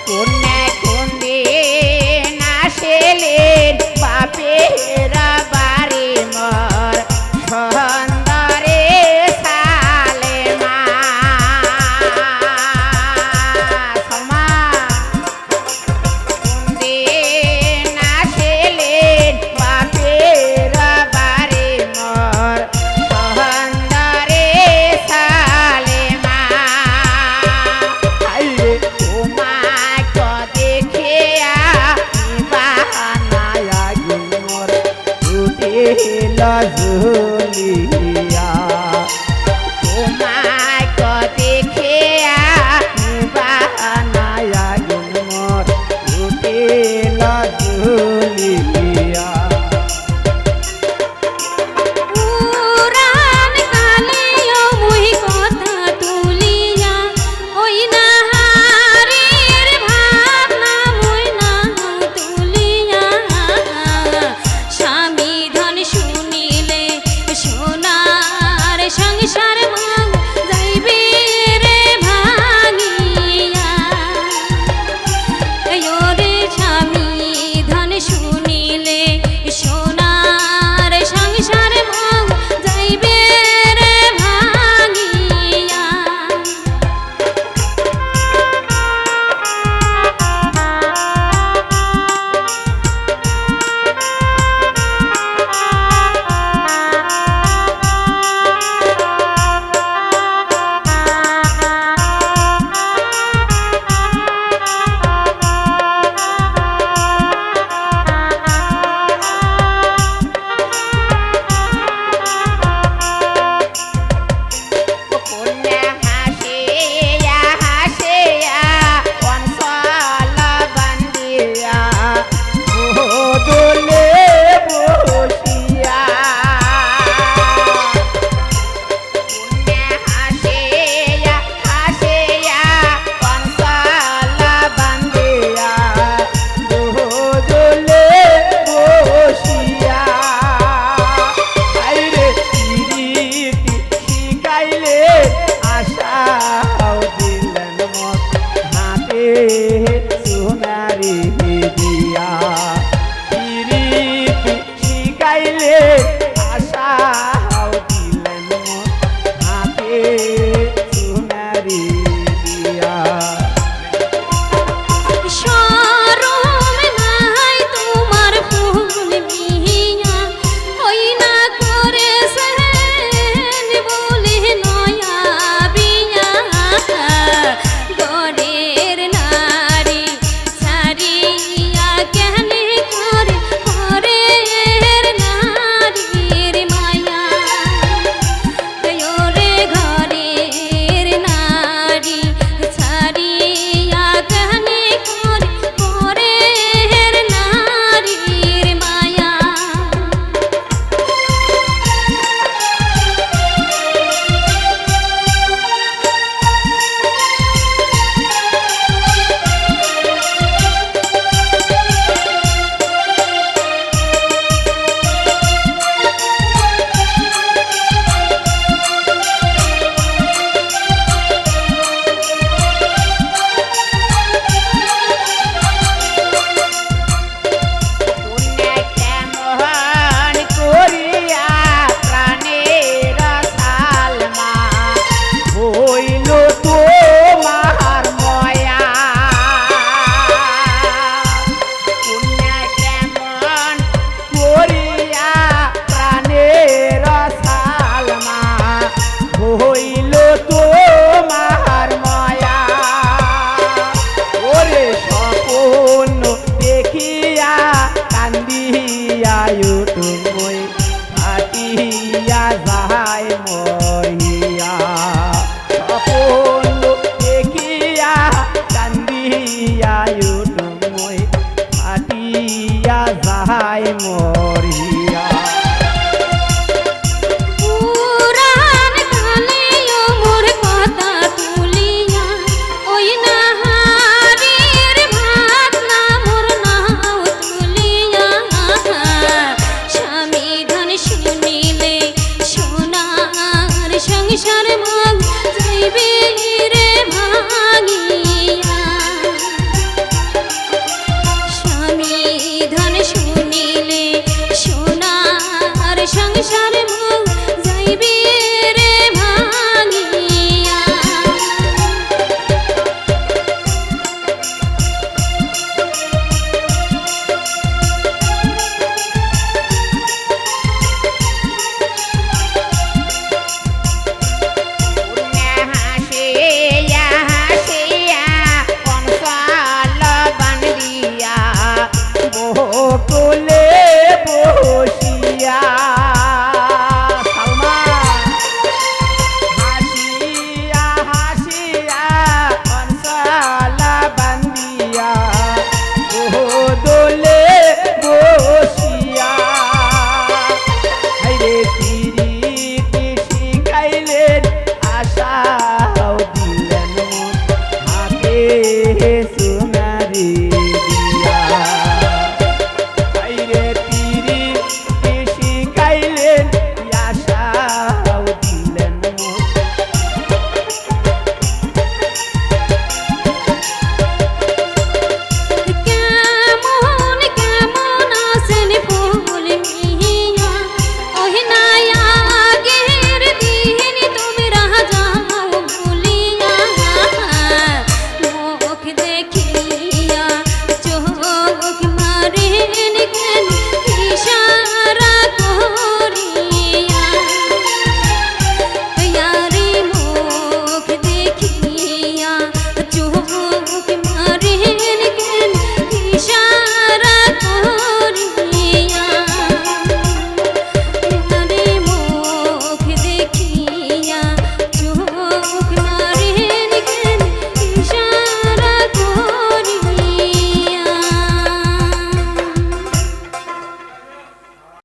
কন্যা কোনদিন আসিলেন বাপেরা বাড়ি মোর সুন্দরে সালেমা সমা কোনদিন আসিলেন বাপেরা বাড়ি মোর সুন্দরে সালেমা আইরে তোমাকে দেখিয়া বাহানায়া গুমর উঠিল ঝুলিয়া তোমাকে দেখিয়া বাহানায়া গুমর উঠিল ঝুলিয়া পুরাণ কালেও মুই কথা তুলিয়া ওই না হারের ভাবনা মুই না তুলিয়া স্বামী ধন শুনিলে সোনার সংসার ভাঙ যাইবে রে ভাঙিয়া ওরে স্বামী ধন শুনিলে সোনার সংসার ভাঙ যাইবে রে ভাঙিয়া কন্যা হাসিয়া হাসিয়া অঞ্চল বান্দিয়া বদলে বসিয়া কন্যা হাসিয়া হাসিয়া অঞ্চল বান্দিয়া বদলে বসিয়া আইরে পিরিতি শিখাইলে আশাও দিলেন মত হাতে সোনারি দিয়া পিরিতি শিখাইলে আশাও দিলেন মত হাতে সোনারি দিয়া শরম নাই তোমার ফুল মিয়া ওই না করেছেন বলে নয়া বিয়া গরের নারী ছাড়িয়া কেন করে পরের নারীর মায়া ওরে ঘরের নারী ছাড়িয়া কেন করে পরের নারীর মায়া কন্যা কেমন করিয়া প্রাণের সালমা হইল তোমার ময়া কন্যা কেমন করিয়া প্রাণের সালমা হইল তোমার ময়া ওরে স্বপ্ন দেখিয়া কান্দিয়া তুমি ফাটিয়া যায় মরিয়া স্বপ্ন দেখিয়া কান্দিয়া তুমি ফাটিয়া যায় মরিয়া